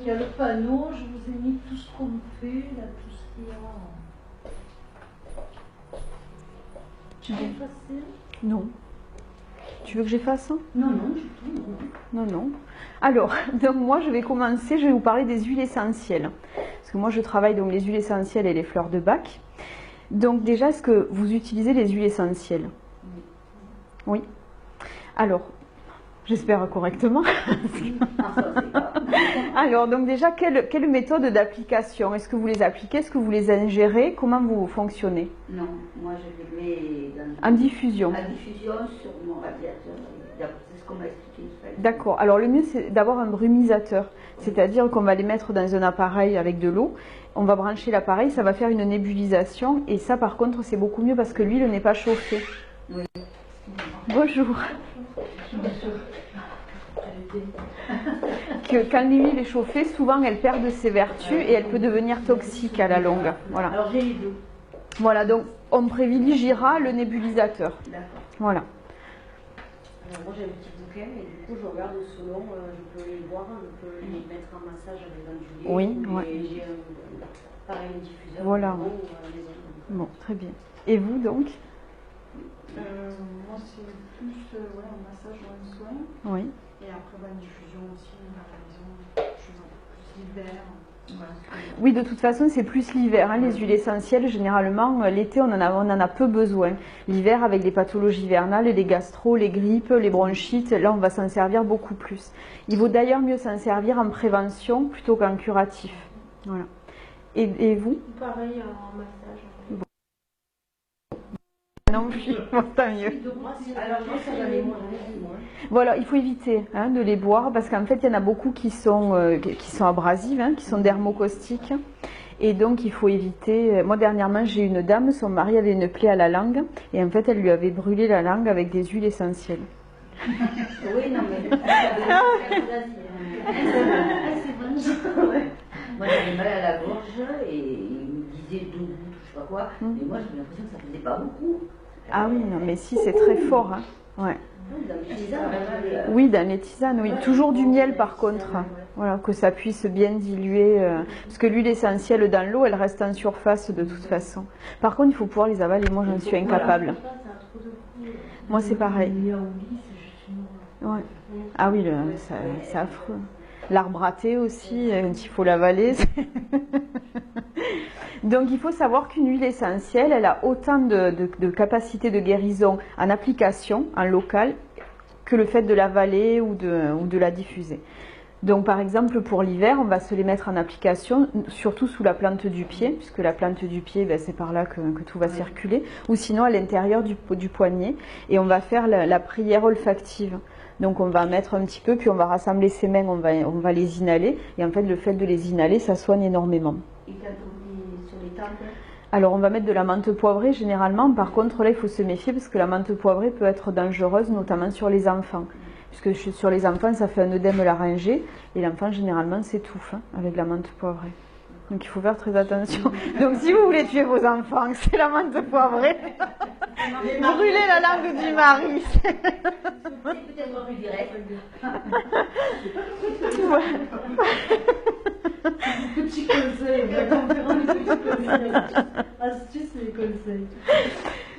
il y a le panneau, je vous ai mis tout ce qu'on fait, là, tout ce qu'il y a. Tu veux effacer? Non. Tu veux que j'efface? Non, non, du tout. Non, non. Alors, donc moi je vais commencer, je vais vous parler des huiles essentielles. Parce que moi je travaille donc les huiles essentielles et les fleurs de bac. Donc déjà, est-ce que vous utilisez les huiles essentielles? Oui. Alors, j'espère correctement. Alors, donc déjà, quelle méthode d'application? Est-ce que vous les appliquez? Est-ce que vous les ingérez? Comment vous fonctionnez? Non, moi je les mets en diffusion. En diffusion sur mon radiateur. C'est ce qu'on m'a expliqué. D'accord. Alors le mieux c'est d'avoir un brumisateur. C'est-à-dire qu'on va les mettre dans un appareil avec de l'eau. On va brancher l'appareil, ça va faire une nébulisation. Et ça par contre c'est beaucoup mieux parce que l'huile n'est pas chauffée. Oui. Bonjour. Quand l'huile est chauffée, souvent elle perd de ses vertus et elle peut devenir toxique à la longue. Voilà. Alors j'ai les deux. Voilà, donc on privilégiera le nébulisateur. D'accord. Voilà. Alors moi j'ai un petit bouquin et du coup je regarde selon, je peux les boire, je peux les mettre en massage avec un du lait. Oui, ouais. Et j'ai pareil un diffuseur voilà. à la maison. Bon, très bien. Et vous donc? Moi c'est plus un massage ou un soin. Oui. Et après une diffusion aussi à la maison, je fais plus l'hiver. Oui, de toute façon, c'est plus l'hiver. Hein, les huiles essentielles, généralement, l'été, on en a peu besoin. L'hiver, avec les pathologies hivernales, les gastro, les grippes, les bronchites, là, on va s'en servir beaucoup plus. Il vaut d'ailleurs mieux s'en servir en prévention plutôt qu'en curatif. Voilà. Et vous? Pareil en massage. Non plus, bon, tant mieux. Alors moi ça j'en ai moins. Voilà, il faut éviter de les boire parce qu'en fait, il y en a beaucoup qui sont abrasives, qui sont dermocaustiques. Et donc, il faut éviter. Moi, dernièrement, j'ai une dame, son mari avait une plaie à la langue. Et en fait, elle lui avait brûlé la langue avec des huiles essentielles. Oui, non mais. Moi j'avais mal à la gorge et il me disait 2 gouttes, je sais pas quoi. Mais moi j'avais l'impression que ça faisait pas beaucoup. Ah oui, non, mais si, c'est très fort. Hein. Ouais. Dans les tisanes, oui, dans les tisanes, oui. Toujours du miel par contre. Voilà, que ça puisse bien diluer. Parce que l'huile essentielle dans l'eau, elle reste en surface de toute façon. Par contre, il faut pouvoir les avaler. Moi, j'en suis incapable. Moi, c'est pareil. Ouais. Ah oui, c'est affreux. L'arbre à thé aussi, il faut l'avaler. Donc il faut savoir qu'une huile essentielle, elle a autant de capacité de guérison en application, en local, que le fait de l'avaler ou de la diffuser. Donc par exemple pour l'hiver, on va se les mettre en application, surtout sous la plante du pied, puisque la plante du pied, c'est par là que tout va circuler, ou sinon à l'intérieur du poignet, et on va faire la prière olfactive. Donc on va mettre un petit peu, puis on va rassembler ses mains, on va les inhaler, et en fait le fait de les inhaler, ça soigne énormément. Et quand on est sur les tempes? Alors on va mettre de la menthe poivrée généralement, par contre là il faut se méfier parce que la menthe poivrée peut être dangereuse, notamment sur les enfants. Puisque sur les enfants ça fait un œdème laryngé, et l'enfant généralement s'étouffe avec la menthe poivrée. Donc il faut faire très attention. Donc si vous voulez tuer vos enfants, c'est la menthe poivrée. Brûlez la langue du mari. C'est peut-être plus direct. Petit conseil, la conférence des petits conseils. Astuces et conseils.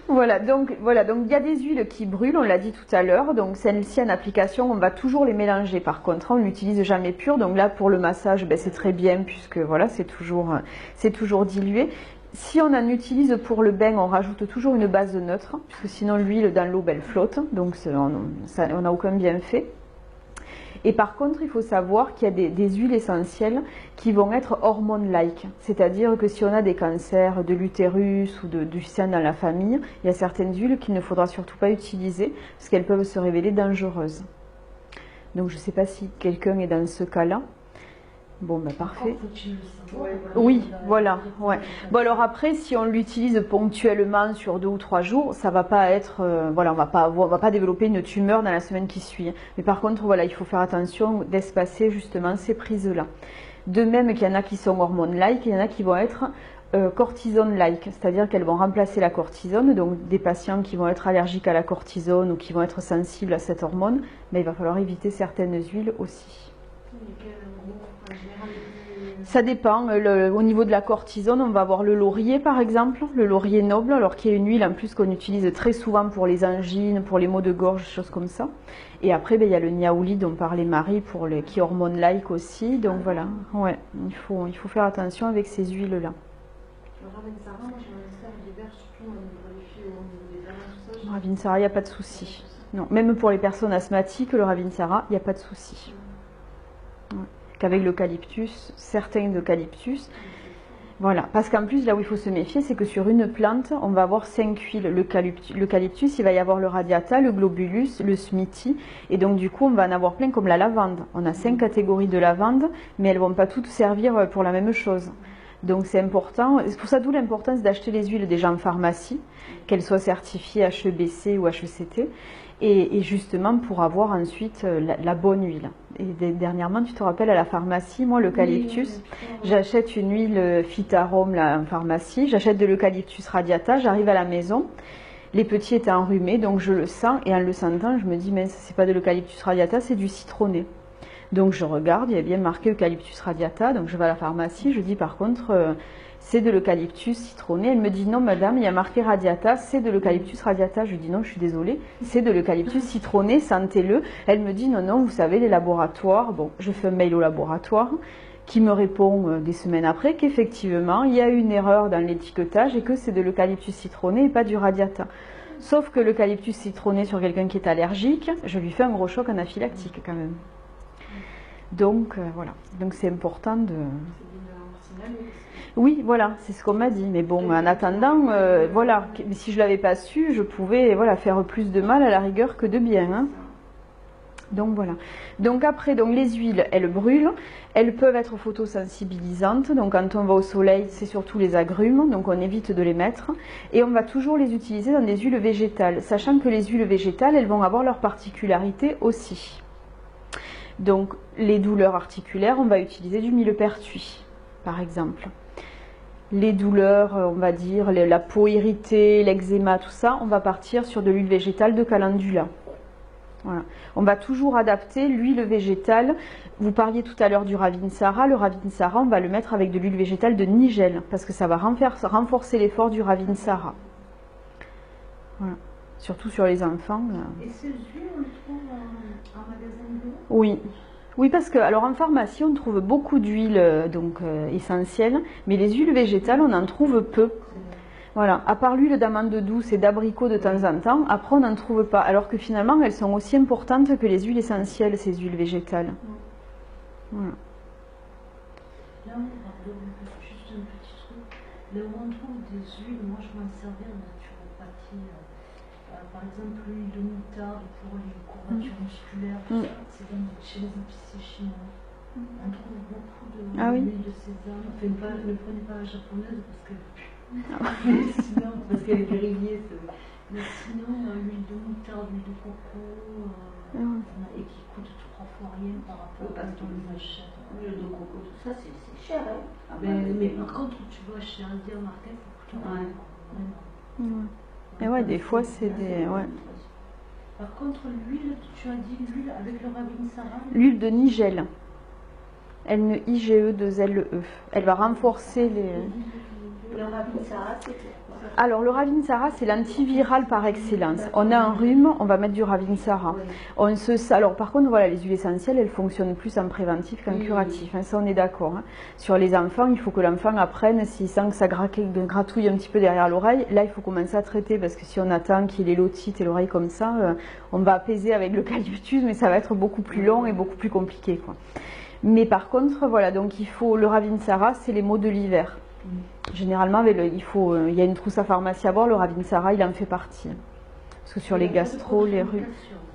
Voilà, donc il y a des huiles qui brûlent, on l'a dit tout à l'heure, donc celles-ci en application, on va toujours les mélanger par contre, on ne l'utilise jamais pur, donc là pour le massage, c'est très bien puisque voilà, c'est toujours dilué. Si on en utilise pour le bain, on rajoute toujours une base neutre, puisque sinon l'huile dans l'eau, elle flotte, donc on n'a aucun bienfait. Et par contre, il faut savoir qu'il y a des huiles essentielles qui vont être hormones-like. C'est-à-dire que si on a des cancers de l'utérus ou du sein dans la famille, il y a certaines huiles qu'il ne faudra surtout pas utiliser parce qu'elles peuvent se révéler dangereuses. Donc je ne sais pas si quelqu'un est dans ce cas-là. Bon, parfait. Oui, voilà. Ouais. Bon, alors après, si on l'utilise ponctuellement sur 2 ou 3 jours, ça va pas être, on va pas développer une tumeur dans la semaine qui suit. Mais par contre, voilà, il faut faire attention d'espacer justement ces prises-là. De même qu'il y en a qui sont hormones-like, il y en a qui vont être cortisone-like, c'est-à-dire qu'elles vont remplacer la cortisone. Donc des patients qui vont être allergiques à la cortisone ou qui vont être sensibles à cette hormone, mais il va falloir éviter certaines huiles aussi. lesquels en général les plus... Ça dépend. Au niveau de la cortisone, on va avoir le laurier par exemple, le laurier noble, alors qui est une huile en plus qu'on utilise très souvent pour les angines, pour les maux de gorge, choses comme ça. Et après, ben, il y a le niaouli dont parlait Marie, qui est hormone-like aussi. Donc voilà, ouais, il faut faire attention avec ces huiles-là. Le Ravensara, moi je m'en sers l'hiver, surtout pour les filles au niveau des allergies, tout ça. Le Ravinsara, il n'y a pas de souci. Non, même pour les personnes asthmatiques, le Ravinsara, il n'y a pas de souci. Ouais. Qu'avec l'eucalyptus, certains eucalyptus. Voilà, parce qu'en plus, là où il faut se méfier, c'est que sur une plante, on va avoir 5 huiles. L'eucalyptus, il va y avoir le radiata, le globulus, le smithi, et donc du coup, on va en avoir plein comme la lavande. On a 5 catégories de lavande, mais elles ne vont pas toutes servir pour la même chose. Donc c'est important, c'est pour ça d'où l'importance d'acheter les huiles déjà en pharmacie, qu'elles soient certifiées HEBC ou HECT, et justement pour avoir ensuite la bonne huile. Et dernièrement, tu te rappelles, à la pharmacie, moi l'eucalyptus, j'achète une huile Phytarome là, en pharmacie, j'achète de l'eucalyptus radiata, j'arrive à la maison, les petits étaient enrhumés, donc je le sens, et en le sentant, je me dis, mais c'est pas de l'eucalyptus radiata, c'est du citronné. Donc je regarde, il y a bien marqué eucalyptus radiata, donc je vais à la pharmacie, je dis par contre, c'est de l'eucalyptus citronné. Elle me dit non madame, il y a marqué radiata, c'est de l'eucalyptus radiata. Je dis non, je suis désolée, c'est de l'eucalyptus citronné, sentez-le. Elle me dit non, non, vous savez, les laboratoires, bon, je fais un mail au laboratoire qui me répond des semaines après qu'effectivement, il y a eu une erreur dans l'étiquetage et que c'est de l'eucalyptus citronné et pas du radiata. Sauf que l'eucalyptus citronné sur quelqu'un qui est allergique, je lui fais un gros choc anaphylactique quand même. Donc voilà, donc c'est important de... Oui, voilà, c'est ce qu'on m'a dit. Mais bon, en attendant, voilà, si je l'avais pas su, je pouvais faire plus de mal à la rigueur que de bien. Hein. Donc voilà. Donc après, donc les huiles, elles brûlent. Elles peuvent être photosensibilisantes. Donc quand on va au soleil, c'est surtout les agrumes. Donc on évite de les mettre. Et on va toujours les utiliser dans des huiles végétales. Sachant que les huiles végétales, elles vont avoir leurs particularités aussi. Donc les douleurs articulaires, on va utiliser du millepertuis, par exemple. Les douleurs, on va dire, la peau irritée, l'eczéma, tout ça, on va partir sur de l'huile végétale de calendula. Voilà. On va toujours adapter l'huile végétale. Vous parliez tout à l'heure du Ravinsara. Le Ravinsara, on va le mettre avec de l'huile végétale de nigel, parce que ça va renforcer l'effort du Ravinsara. Voilà. Surtout sur les enfants. Et ces huiles, on les trouve en magasin bio? Oui. Oui, parce que alors en pharmacie, on trouve beaucoup d'huiles essentielles, mais les huiles végétales, on en trouve peu. Voilà, à part l'huile d'amande douce et d'abricot de temps en temps, après on n'en trouve pas. Alors que finalement, elles sont aussi importantes que les huiles essentielles, ces huiles végétales. Voilà. Là, pardon, juste un petit truc. Là où on trouve des huiles, moi je m'en servais en naturopathie. Par exemple, l'huile de moutarde pour les courbatures musculaires, c'est chez les épiciers chinois. On trouve beaucoup d'huile de sésame. Enfin, ne prenez pas la japonaise parce que sinon, parce qu'elle est dérivée. Mais sinon, l'huile de moutarde, l'huile de coco, et qui coûte 3 fois rien par rapport à quand on les achète. L'huile de coco, tout ça, c'est cher, hein. Mais par contre, tu vas chez Aldi en market, ça coûte rien. Et ouais, des fois, c'est des... Ouais. Par contre, l'huile, tu as dit l'huile avec le Ravinsara? L'huile de nigel. N-I-G-E-2-L-E. Elle va renforcer les... Le Ravinsara, c'est quoi? Alors, le Ravinsara, c'est l'antiviral par excellence. On a un rhume, on va mettre du Ravinsara. Alors, par contre, voilà, les huiles essentielles, elles fonctionnent plus en préventif qu'en curatif. Hein, ça, on est d'accord. Hein. Sur les enfants, il faut que l'enfant apprenne, s'il sent que ça gratouille un petit peu derrière l'oreille, là, il faut commencer à traiter, parce que si on attend qu'il ait l'otite et l'oreille comme ça, on va apaiser avec l'eucalyptus, mais ça va être beaucoup plus long et beaucoup plus compliqué, quoi. Mais par contre, voilà, donc il faut le Ravinsara, c'est les maux de l'hiver. Généralement, il y a une trousse à pharmacie à boire, le Ravinsara, il en fait partie. Parce que sur les gastro, les rhumes,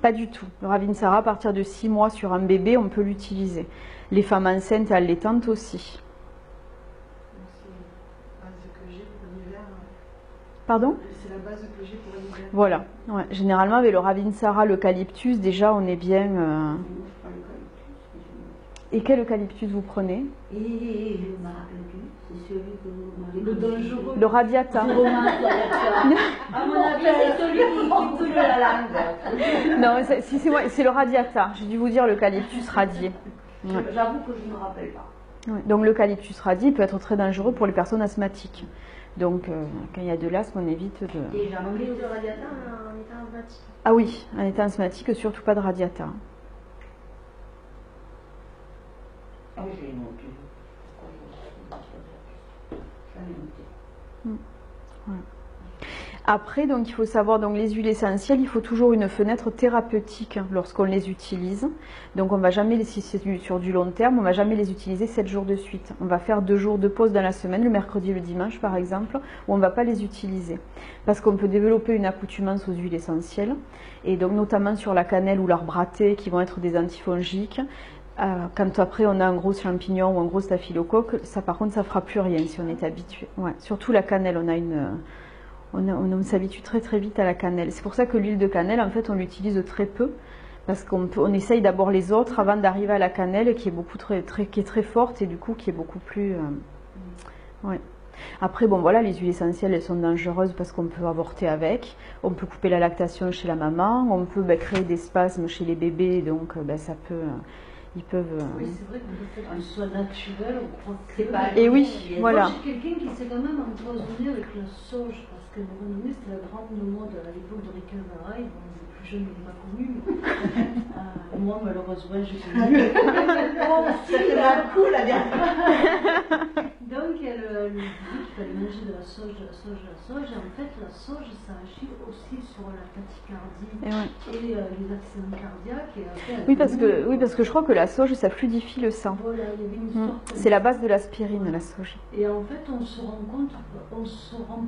pas du tout. Le Ravinsara, à partir de 6 mois sur un bébé, on peut l'utiliser. Les femmes enceintes et allaitantes aussi. C'est la base que j'ai pour l'hiver. Pardon ? C'est la base que j'ai pour l'hiver. Voilà. Ouais. Généralement, avec le Ravinsara, l'eucalyptus, déjà, on est bien... Et quel eucalyptus vous prenez? Et le c'est celui que vous Le dangereux. Le radiata. À mon avis, c'est celui qui coule la langue. Non, si c'est moi, c'est le radiata. J'ai dû vous dire l'eucalyptus radié. Ouais. J'avoue que je ne me rappelle pas. Ouais. Donc l'eucalyptus radii peut être très dangereux pour les personnes asthmatiques. Donc quand il y a de l'asthme, on évite de... Et j'en ai de radiata en état asthmatique. Ah oui, en état asthmatique, surtout pas de radiata. Ah oui, j'ai noté. Après, donc, il faut savoir, donc, les huiles essentielles, il faut toujours une fenêtre thérapeutique lorsqu'on les utilise. Donc, on va jamais, si c'est sur du long terme, on va jamais les utiliser 7 jours de suite. On va faire 2 jours de pause dans la semaine, le mercredi et le dimanche, par exemple, où on ne va pas les utiliser. Parce qu'on peut développer une accoutumance aux huiles essentielles, et donc, notamment sur la cannelle ou l'arbre à thé, qui vont être des antifongiques. Quand après on a un gros champignon ou un gros staphylocoque, ça par contre, ça fera plus rien si on est habitué. Ouais. Surtout la cannelle, on s'habitue très très vite à la cannelle. C'est pour ça que l'huile de cannelle, en fait, on l'utilise très peu, parce qu'on essaye d'abord les autres avant d'arriver à la cannelle, qui est très forte et du coup qui est beaucoup plus... Ouais. Après, bon voilà, les huiles essentielles, elles sont dangereuses parce qu'on peut avorter avec, on peut couper la lactation chez la maman, on peut créer des spasmes chez les bébés, donc ça peut... Ils peuvent... Oui, c'est vrai qu'on peut faire que ce soit naturel, on croit que C'est pas... Et oui, voilà. Moi, j'ai quelqu'un qui s'est quand même empoisonné avec la sauge, parce qu'à un moment donné, c'était la grande mode à l'époque de Ricard Varaille, bon, les plus jeunes ne l'ont pas connu, mais moi, malheureusement, j'ai connu. Oh, c'était un coup, la dernière. Donc, elle lui dit qu'il fallait manger de la sauge, de la sauge, de la sauge, et en fait, la sauge, ça agit aussi sur la tachycardie et les accidents cardiaques. Et après, oui, parce que je crois que la sauge, ça fluidifie le sang. Voilà, il y avait une histoire comme C'est la base de l'aspirine, la sauge. Et en fait, on se rend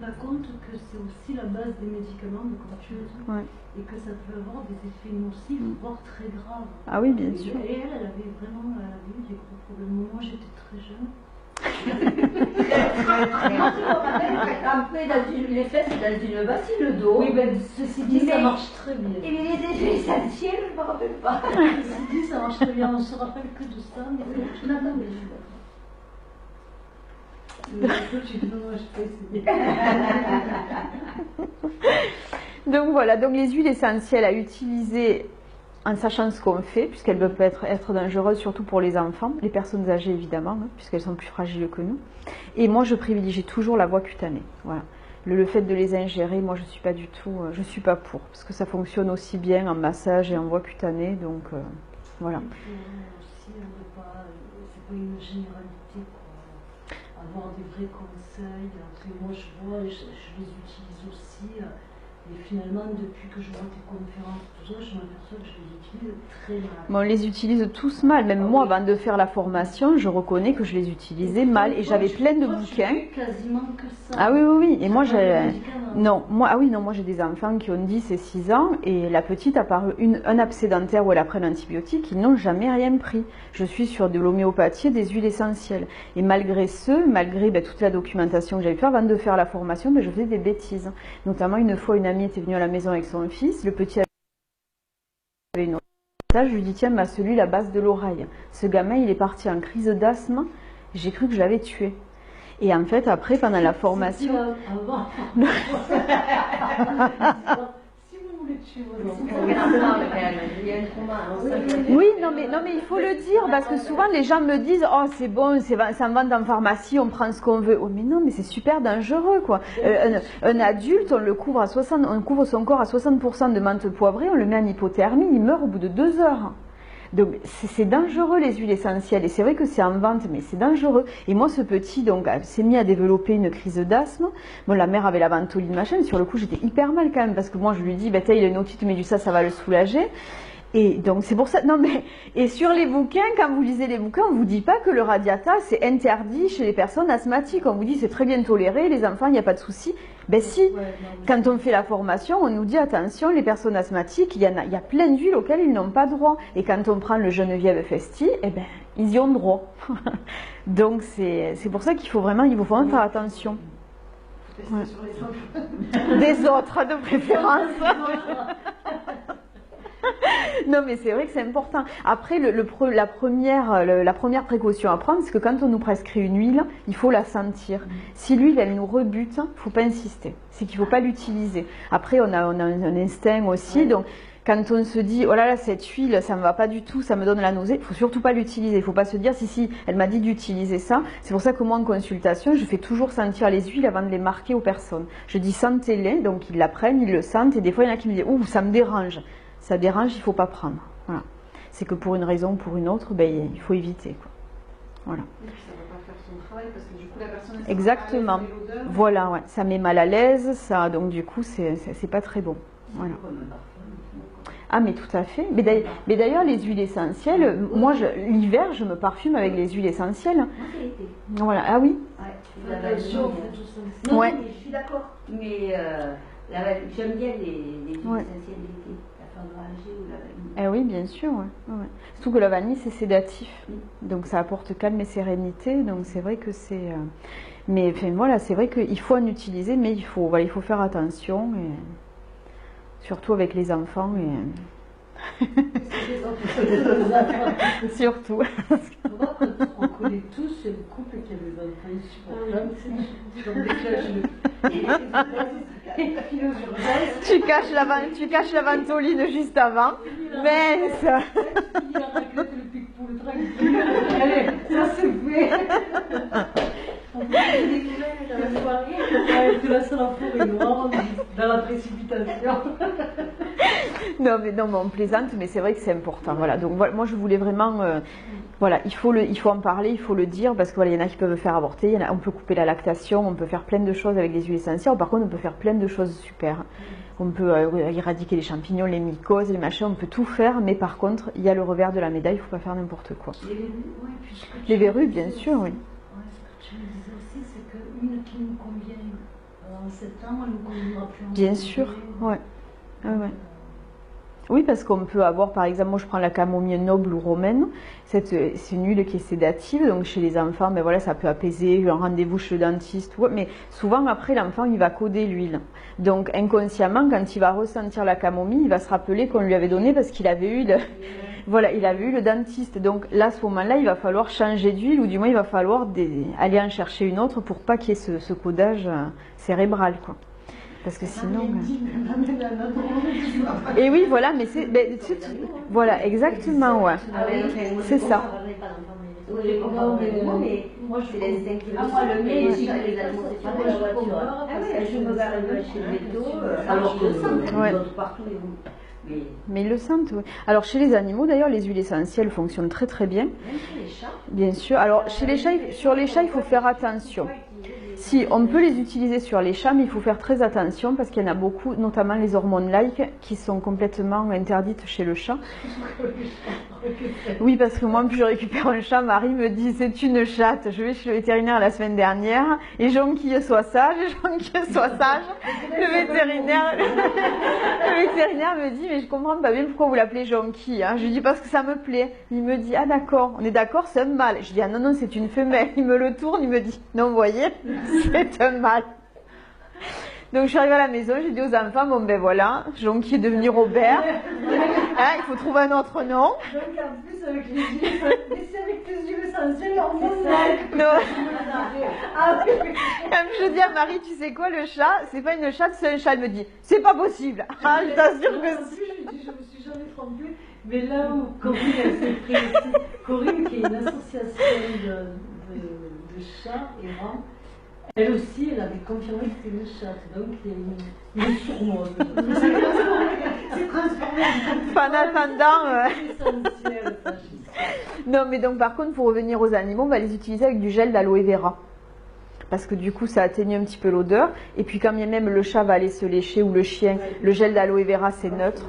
pas compte que c'est aussi la base des médicaments de courtueuse. Ouais. Et que ça peut avoir des effets nocifs, voire très graves. Ah oui, bien sûr. Et elle avait vraiment eu des gros problèmes. Moi, j'étais très jeune. Les fesses dans une bassine, le dos. Oui, ben, ceci dit, ça Mais- marche très bien. Et les effets essentiels, je ne me rappelle pas. Ceci dit, ça marche très bien. On ne se rappelle que de ça, mais non, non, mais je suis d'accord. Tu dis non, je peux essayer. Donc voilà, donc les huiles essentielles à utiliser en sachant ce qu'on fait, puisqu'elles peuvent être dangereuses surtout pour les enfants, les personnes âgées évidemment, puisqu'elles sont plus fragiles que nous. Et moi je privilégie toujours la voie cutanée. Voilà. Le fait de les ingérer, moi je suis pas du tout, je suis pas pour, parce que ça fonctionne aussi bien en massage et en voie cutanée, donc voilà. Et puis, aussi, c'est pas une généralité, quoi. Avoir des vrais conseils. Après, moi, je vois, je les utilise aussi. Et finalement, depuis que je vois tes conférences, tout ça, je m'aperçois que je les utilise très mal. Mais on les utilise tous mal. Même moi, avant de faire la formation, je reconnais que je les utilisais mal. Et j'avais plein de bouquins. Quasiment que ça. Ah oui, oui, oui. Et moi, j'ai... Non. Non, moi j'ai des enfants qui ont 10 et 6 ans. Et la petite a paru un abcès dentaire où elle a pris un antibiotique. Ils n'ont jamais rien pris. Je suis sur de l'homéopathie et des huiles essentielles. Et malgré toute la documentation que j'avais fait avant de faire la formation, je faisais des bêtises. Notamment, une fois, une amie était venue à la maison avec son fils. Le petit avait une je lui dis tiens, celui la base de l'oreille. Ce gamin, il est parti en crise d'asthme. J'ai cru que je l'avais tué. Et en fait, après, pendant la formation... Avant. Si vous voulez tuer vos enfants. Il y a un trauma. Oui, non mais il faut le dire, parce que souvent les gens me disent oh c'est bon, ça me vend en pharmacie, on prend ce qu'on veut. Oh mais non, mais c'est super dangereux quoi. Un adulte, on couvre son corps à 60% de menthe poivrée, on le met en hypothermie, il meurt au bout de 2 heures. Donc c'est dangereux les huiles essentielles, et c'est vrai que c'est en vente, mais c'est dangereux. Et moi ce petit s'est mis à développer une crise d'asthme. Bon, la mère avait la ventoline machin, sur le coup j'étais hyper mal quand même, parce que moi je lui dis il a une otite, mais du ça va le soulager. Et donc c'est pour ça, et sur les bouquins, quand vous lisez les bouquins, on vous dit pas que le radiata c'est interdit chez les personnes asthmatiques, on vous dit c'est très bien toléré, les enfants il n'y a pas de souci. Ben si, quand on fait la formation, on nous dit attention, les personnes asthmatiques, il y a plein d'huiles auxquelles ils n'ont pas droit. Et quand on prend le Geneviève Festi, ils y ont droit. Donc c'est pour ça qu'il faut vraiment faire attention. Tester sur les autres. Des autres de préférence. Non mais c'est vrai que c'est important. Après la première précaution à prendre, c'est que quand on nous prescrit une huile, il faut la sentir. Si l'huile elle nous rebute, il ne faut pas insister. C'est qu'il ne faut pas l'utiliser. Après on a un instinct aussi, donc quand on se dit, oh là là, cette huile, ça me va pas du tout, ça me donne la nausée, il faut surtout pas l'utiliser. Il faut pas se dire, si, elle m'a dit d'utiliser ça. C'est pour ça que moi, en consultation, je fais toujours sentir les huiles avant de les marquer aux personnes. Je dis, sentez-les, donc ils la prennent, ils le sentent, et des fois, il y en a qui me disent, ouh, ça me dérange. Ça dérange, il faut pas prendre. Voilà. C'est que pour une raison ou pour une autre, ben, il faut éviter, quoi. Voilà. Et puis ça va pas faire son travail parce que du coup la personne elle Exactement. sera pas à l'aise avec l'odeur. Voilà, ouais. Ça met mal à l'aise, ça, donc du coup, c'est pas très bon. Voilà. Ah, mais tout à fait. Mais d'ailleurs, les huiles essentielles, moi, l'hiver, je me parfume avec les huiles essentielles. Moi, c'est l'été. Voilà. Ah oui. Ouais, Attention, faites tout ça. non, Ouais. mais je suis d'accord. Mais j'aime bien les huiles Ouais. essentielles d'été. La femme d'oranger ou la vanille. Eh oui, bien sûr. Ouais. Ouais. Surtout que la vanille, c'est sédatif. Donc, ça apporte calme et sérénité. Donc, c'est vrai que c'est... Mais enfin, voilà, c'est vrai qu'il faut en utiliser, mais il faut faire attention. Et... Surtout avec les enfants. Et... Surtout. Moi, quand on connaît tous, c'est le couple qui a des enfants insupportables. Tu caches la ventoline juste avant. Mais ça... Il a raclette le pic pour le tranquille. Allez, ça c'est fait. On peut découvrir la soirée. Tu la seule info est noire dans la précipitation. Non, mais on plaisante, mais c'est vrai que c'est important. Voilà. Donc voilà, moi je voulais vraiment, voilà, il faut en parler, il faut le dire parce que voilà, il y en a qui peuvent faire avorter, on peut couper la lactation, on peut faire plein de choses avec les huiles essentielles. Par contre, on peut faire plein de choses super. On peut éradiquer les champignons, les mycoses, les machins, on peut tout faire, mais par contre, il y a le revers de la médaille, il ne faut pas faire n'importe quoi. Les verrues, bien sûr, oui. Ce que tu me disais aussi, c'est qu'une qui nous convient en septembre, elle nous conviendra plus en Bien juillet. sûr, ouais. Ouais. Oui, parce qu'on peut avoir, par exemple, moi je prends la camomille noble ou romaine, c'est une huile qui est sédative, donc chez les enfants, ben voilà, ça peut apaiser, un rendez-vous chez le dentiste, mais souvent après l'enfant il va coder l'huile. Donc inconsciemment, quand il va ressentir la camomille, il va se rappeler qu'on lui avait donné parce qu'il avait eu voilà, il avait eu le dentiste. Donc là, à ce moment-là, il va falloir changer d'huile ou du moins il va falloir aller en chercher une autre pour pas qu'il y ait ce codage cérébral, quoi. Parce que sinon... Et oui, voilà, mais c'est... Voilà, exactement, ouais. C'est ça. Oui, Moi, c'est l'instinct qui Ah, moi, le mais mien, si les animaux, c'est pas la voiture. Ah ouais, je me garde chez le véto, alors que Ouais. les autres partout, Mais ils le sentent, oui. Alors chez les animaux, d'ailleurs, les huiles essentielles fonctionnent très très bien. même chez les chats. Bien sûr. Alors chez les chats, sur les chats, il faut faire attention. Si, on peut les utiliser sur les chats, mais il faut faire très attention parce qu'il y en a beaucoup, notamment les hormones-like, qui sont complètement interdites chez le chat. Oui, parce que moi, plus je récupère un chat, Marie me dit c'est une chatte. Je vais chez le vétérinaire la semaine dernière et Jonquille soit sage, Le vétérinaire me dit mais je comprends pas bien pourquoi vous l'appelez Jonquille. Hein. Je lui dis parce que ça me plaît. Il me dit ah d'accord, on est d'accord, c'est un mâle. Je dis ah non c'est une femelle. Il me le tourne, il me dit non vous voyez, c'est un mâle. Donc je suis arrivée à la maison, j'ai dit aux enfants, bon ben voilà, Jonquille est devenu Robert, hein, il faut trouver un autre nom. Donc en plus avec les huiles, mais c'est avec les huiles essentielles, on Non. Ah oui. Comme je dis à Marie, tu sais quoi, le chat, c'est pas une chatte, c'est un chat. Elle me dit, c'est pas possible. Ah, je t'assure que En plus, je dis, je me suis jamais trompée. Mais là où Corinne, elle s'est prise aussi, Corinne qui est une association de chats errants, elle aussi, elle avait confirmé que c'était une chatte. Donc il y a une sournoise. C'est transformé en attendant. essentiel. Non, mais donc par contre, pour revenir aux animaux, on va les utiliser avec du gel d'aloe vera. Parce que du coup, ça atténue un petit peu l'odeur. Et puis quand bien même le chat va aller se lécher ou le chien, le gel d'aloe vera, c'est neutre.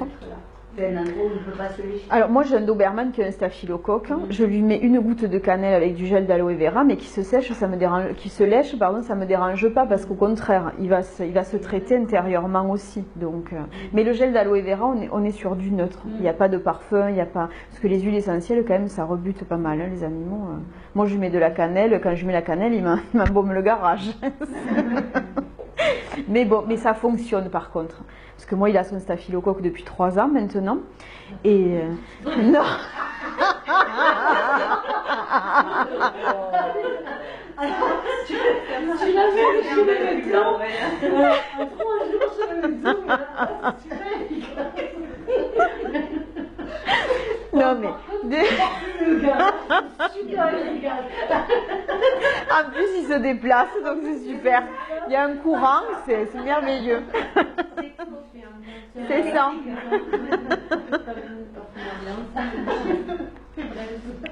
Ben, en gros, on ne peut pas se lécher. Alors moi j'ai un Doberman qui a un staphylocoque, je lui mets une goutte de cannelle avec du gel d'aloe vera, mais qui se sèche, ça me dérange, qui se lèche, pardon, ça me dérange pas parce qu'au contraire, il va se traiter intérieurement aussi. Donc, mais le gel d'aloe vera, on est sur du neutre. Il n'y a pas de parfum, il n'y a pas, parce que les huiles essentielles quand même, ça rebute pas mal, hein, les animaux. Moi je lui mets de la cannelle, quand je mets la cannelle, il m'embaume le garage. Mais bon, mais ça fonctionne par contre. Parce que moi, il a son staphylocoque depuis 3 ans maintenant. Et non. Tu l'avais chez le médecin. En 3 jours, chez le médecin. Non, mais. Le gars, super illégal. En plus, il se déplace, donc c'est super. Il y a un courant, c'est merveilleux. C'est ça.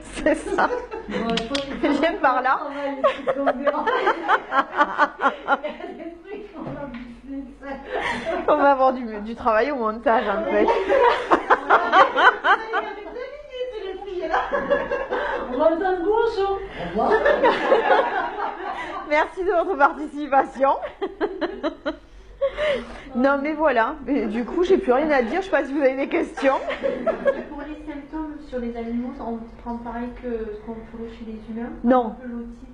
C'est ça. Viens par là. On va avoir du travail au montage, en fait. On va dans le bonjour. Au revoir. Merci de votre participation. Non, mais voilà. Mais du coup, j'ai plus rien à dire. Je sais pas si vous avez des questions. Pour les symptômes sur les animaux, on prend pareil que ce qu'on trouve chez les humains. Non. Un peu l'otite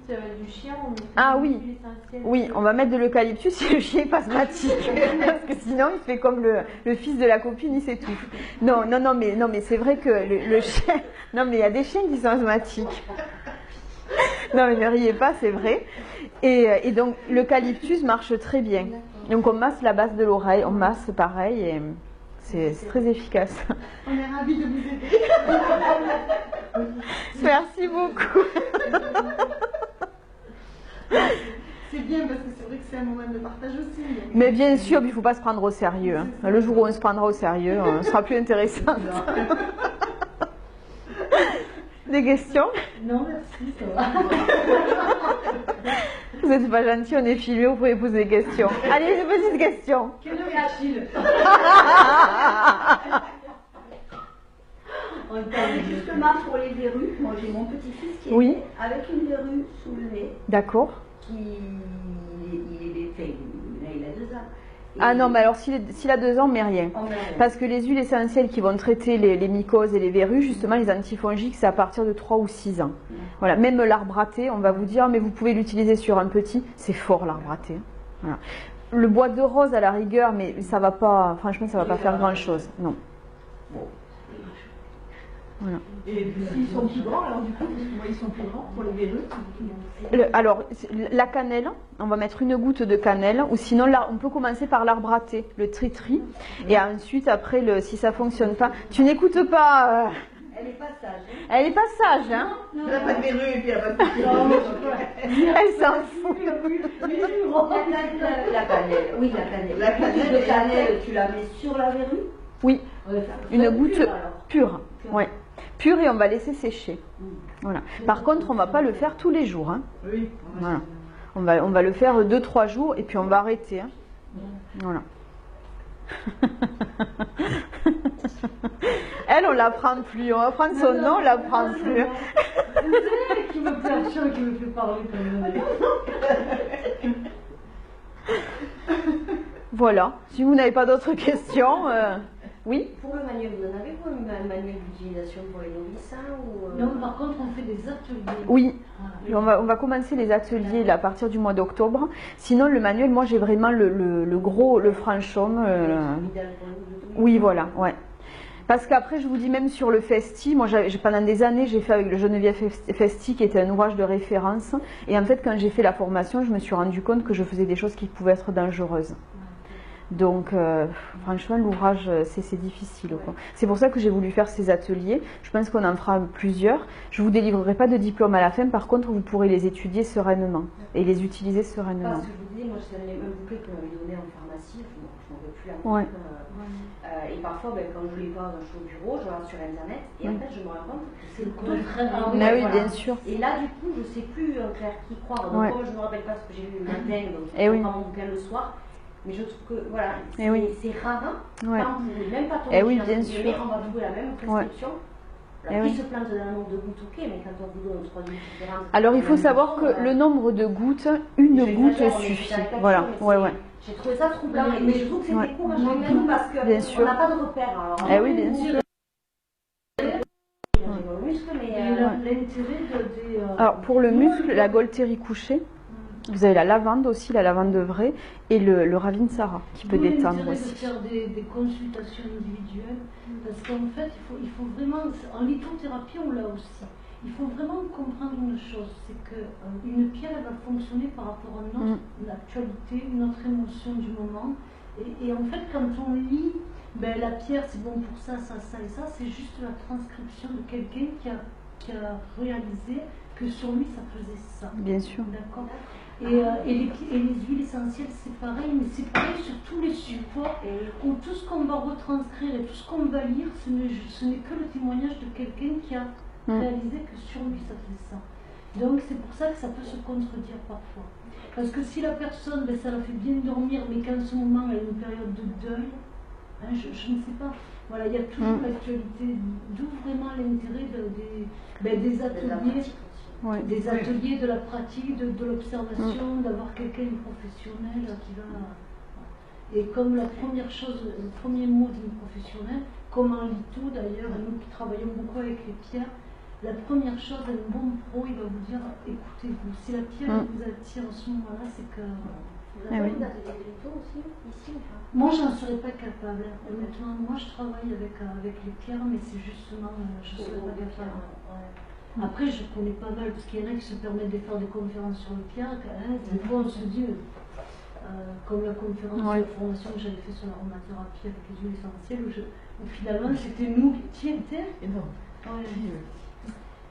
du chien, on met Ah de oui. l'huile essentielle. Oui, on va mettre de l'eucalyptus si le chien est asthmatique. Parce que sinon, il fait comme le fils de la copine, il s'étouffe. Non, mais c'est vrai que le chien. Non, mais il y a des chiens qui sont asthmatiques. Non, mais ne riez pas, c'est vrai. Et donc, l'eucalyptus marche très bien. Donc, on masse la base de l'oreille, on masse pareil, et c'est très efficace. On est ravis de vous aider. Merci beaucoup. C'est bien parce que c'est vrai que c'est un moment de partage aussi. Donc... Mais bien sûr, il ne faut pas se prendre au sérieux. Hein. Le jour où on se prendra au sérieux, on sera plus intéressant. Des questions? Non, merci, ça va. Vous n'êtes pas gentil, on est filmé, vous pouvez poser des questions. Allez, une petite question. Quelle heure est-il? Justement, pour les verrues, moi j'ai mon petit-fils qui est Oui. avec une verrue sous le nez, D'accord. il a 2 ans. Et Ah non, mais alors s'il a 2 ans, mais rien. on a- Parce que les huiles essentielles qui vont traiter les mycoses et les verrues, justement les antifongiques, c'est à partir de 3 ou 6 ans. Voilà. Même l'arbre à thé, on va vous dire, mais vous pouvez l'utiliser sur un petit, c'est fort l'arbre à thé. Voilà. Le bois de rose à la rigueur, mais ça va pas, franchement, ça va pas faire grand chose. Non. Voilà. Et puis ils sont plus grands alors du coup, parce que moi ils sont plus grands pour les verrues. Alors, la cannelle, on va mettre une goutte de cannelle, ou sinon là, on peut commencer par l'arbre à thé, le tri-tri, et ensuite, après, si ça fonctionne pas, tu n'écoutes pas. Elle n'est pas sage. Hein. Elle est pas sage, hein. Elle n'a pas de verrues et puis elle n'a pas de Elle s'en fout. La cannelle, oui, la cannelle. La cannelle, de cannelle, tu la mets sur la verrue. Oui, une goutte pure, alors. pure. Ouais. Pure, et on va laisser sécher. Voilà. Par contre, on va pas le faire tous les jours, hein. Oui. Voilà. On va le faire 2-3 jours et puis on va arrêter, hein. Voilà. Elle, on la prend plus. On va prendre son nom, on la prend plus. C'est elle qui me perturbe, qui me fait parler comme Voilà. Si vous n'avez pas d'autres questions, oui. Pour le manuel, vous en avez vous un manuel d'utilisation pour les nourrissins ou Non, par contre, on fait des ateliers. Oui. Ah, Et on va commencer les ateliers là, à partir du mois d'octobre. Sinon, le manuel, moi, j'ai vraiment le gros, le franchon. idéal pour nous de tous les Oui, jours. voilà, ouais. Parce qu'après, je vous dis, même sur le Festi, moi, pendant des années, j'ai fait avec le Geneviève Festi, qui était un ouvrage de référence. Et en fait, quand j'ai fait la formation, je me suis rendu compte que je faisais des choses qui pouvaient être dangereuses. Donc, franchement, l'ouvrage, c'est difficile, quoi. C'est pour ça que j'ai voulu faire ces ateliers. Je pense qu'on en fera plusieurs. Je ne vous délivrerai pas de diplôme à la fin. Par contre, vous pourrez les étudier sereinement et les utiliser sereinement. Parce que je vous disais, moi, c'est un bouquet qu'on m'avait donné en pharmacie, je n'en veux plus la Ouais. Et parfois, quand je ne l'ai pas dans le bureau, je regarde sur Internet et en fait, je me rends compte que c'est le contraire. contraire. Ah oui, Voilà. bien sûr. Et là, du coup, je ne sais plus faire qui croire. Donc, Ouais. comme je ne me rappelle pas ce que j'ai lu le matin, donc Eh je oui. prends mon bouquin le soir. Mais je trouve que, voilà, Eh oui. c'est rare. Hein. Ouais. Quand vous n'êtes même pas tombé Eh oui, dans bien une sûr. mais on va trouver la même prescription. Eh Alors, qui oui. se plante dans un nombre de gouttes, ok, mais quand on vous donne 3 gouttes différentes. Alors, il faut savoir que le nombre de gouttes, une goutte suffit. Voilà, ouais, ouais. J'ai trouvé ça troublant, mais je trouve que c'est Ouais. décourageant même parce que Bien sûr. on n'a pas de repère. Alors, Eh oui, bien sûr. J'ai mon muscle, mais Et l'intérêt des. Alors, pour le muscle, la Golterie couchée, vous avez la lavande aussi, la lavande vraie, et le Ravinsara qui peut D'où détendre l'intérêt aussi. de faire des consultations individuelles, parce qu'en fait, il faut vraiment, en lithothérapie, on l'a aussi. Il faut vraiment comprendre une chose, c'est qu'une pierre, elle va fonctionner par rapport à une actualité, une autre émotion du moment. Et en fait, quand on lit ben, la pierre c'est bon pour ça, ça, ça et ça, c'est juste la transcription de quelqu'un qui a réalisé que sur lui ça faisait ça. Bien sûr. D'accord. Et les huiles essentielles c'est pareil, mais c'est pareil sur tous les supports où tout ce qu'on va retranscrire et tout ce qu'on va lire, ce n'est que le témoignage de quelqu'un qui a réalisé que sur lui ça faisait ça. Donc c'est pour ça que ça peut se contredire parfois. Parce que si la personne, ben, ça la fait bien dormir, mais qu'en ce moment elle a une période de deuil, hein, je ne sais pas. Voilà, il y a toujours l'actualité, d'où vraiment l'intérêt des ateliers. Ouais. Des ateliers de la pratique, de l'observation, d'avoir quelqu'un de professionnel qui va. Et comme la première chose, le premier mot d'une professionnelle, comme en litho d'ailleurs, et nous qui travaillons beaucoup avec les pierres, la première chose, un bon pro, il va vous dire écoutez-vous. Si la pierre vous attire à ce moment-là, c'est que. Vous avez des ateliers de litho aussi, ici ou pas? Moi, j'en serais pas capable. Honnêtement, moi, je travaille avec les pierres, mais c'est justement, je ne serais pas capable. Ouais. Après, je connais pas mal, parce qu'il y en a qui se permettent de faire des conférences sur les pierres. Hein, des fois, on se dit, comme la conférence de la formation que j'avais fait sur l'aromathérapie avec les huiles essentielles, où finalement, c'était nous qui étions.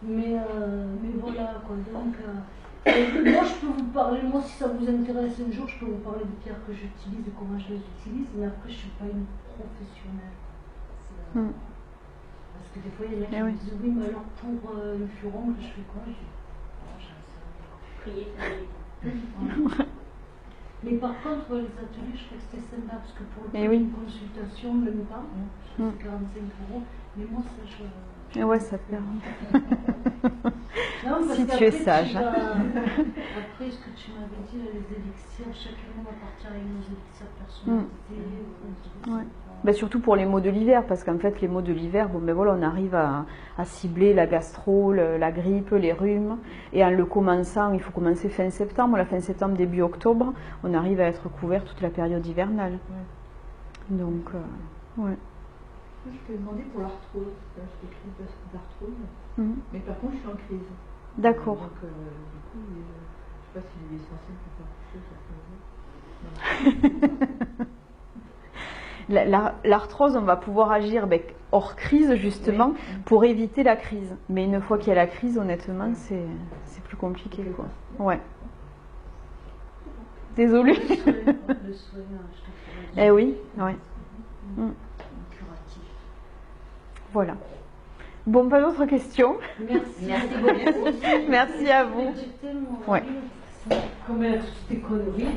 Mais voilà, quoi. Donc, moi, je peux vous parler, moi, si ça vous intéresse un jour, je peux vous parler des pierres que j'utilise et comment je les utilise, mais après, je ne suis pas une professionnelle. Parce que des fois, il y en a qui me disent oui, mais alors pour le furon, je fais quoi? Je dis, oh, j'en sais rien. Mais par contre, les ateliers, je trouve que c'était sympa, parce que pour une consultation, même pas, c'est 45 €, mais moi, ça, je. Ouais, ça fait. Non, si tu es sage. Après, ce que tu m'avais dit, les élixirs, chacun va partir avec nos élixirs personnalisés. Ben, surtout pour les maux de l'hiver, parce qu'en fait les maux de l'hiver, bon, ben voilà, on arrive à cibler la gastro, la grippe, les rhumes, et en le commençant, il faut commencer fin septembre, la fin septembre, début octobre, on arrive à être couvert toute la période hivernale. Donc, ouais. Je t'ai demandé pour l'arthrose, j'ai des crises d'arthrose, mais par contre je suis en crise. D'accord. Donc du coup, je ne sais pas si l'huile essentielle peut faire quelque chose. L'arthrose, on va pouvoir agir hors crise justement pour éviter la crise. Mais une fois qu'il y a la crise, honnêtement, c'est plus compliqué, quoi. Ouais. Désolée. Le soin, je Eh oui, ouais. Voilà. Bon, pas d'autres questions. Merci. Merci beaucoup. Merci à vous. J'étais Ouais. comme elle a toutes ces conneries.